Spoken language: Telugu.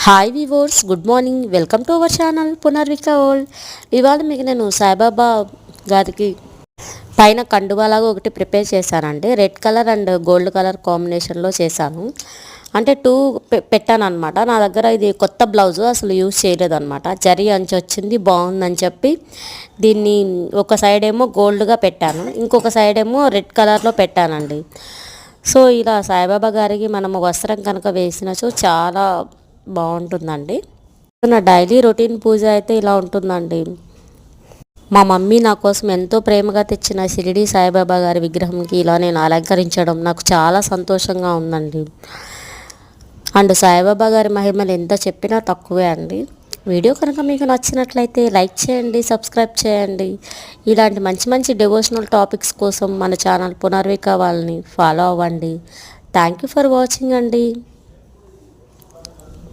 Hi viewers, good morning. Welcome to our channel Punarvika world. ఇవాళ మీకు నేను సాయిబాబా గారికి పైన కండువాలాగా ఒకటి ప్రిపేర్ చేశానండి. Red colour and gold colour కాంబినేషన్లో చేశాను. అంటే టూ పెట్టాను అనమాట. నా దగ్గర ఇది కొత్త బ్లౌజు, అసలు యూజ్ చేయలేదన్నమాట. జరీ అంచు వచ్చింది, బాగుందని చెప్పి దీన్ని ఒక సైడ్ ఏమో గోల్డ్గా పెట్టాను, ఇంకొక సైడ్ ఏమో రెడ్ కలర్లో పెట్టానండి. సో ఇలా సాయిబాబా గారికి మనము వస్త్రం కనుక వేసినచో చాలా బాగుంటుందండి. నా డైలీ రొటీన్ పూజ అయితే ఇలా ఉంటుందండి. మా మమ్మీ నా కోసం ఎంతో ప్రేమగా తెచ్చిన షిరిడి సాయిబాబా గారి విగ్రహంకి ఇలా నేను అలంకరించడం నాకు చాలా సంతోషంగా ఉందండి. అండ్ సాయిబాబా గారి మహిమలు ఎంత చెప్పినా తక్కువే అండి. వీడియో కనుక మీకు నచ్చినట్లయితే లైక్ చేయండి, సబ్స్క్రైబ్ చేయండి. ఇలాంటి మంచి మంచి డివోషనల్ టాపిక్స్ కోసం మన ఛానల్ పునర్విక వాళ్ళని ఫాలో అవ్వండి. థ్యాంక్ యూ ఫర్ వాచింగ్ అండి.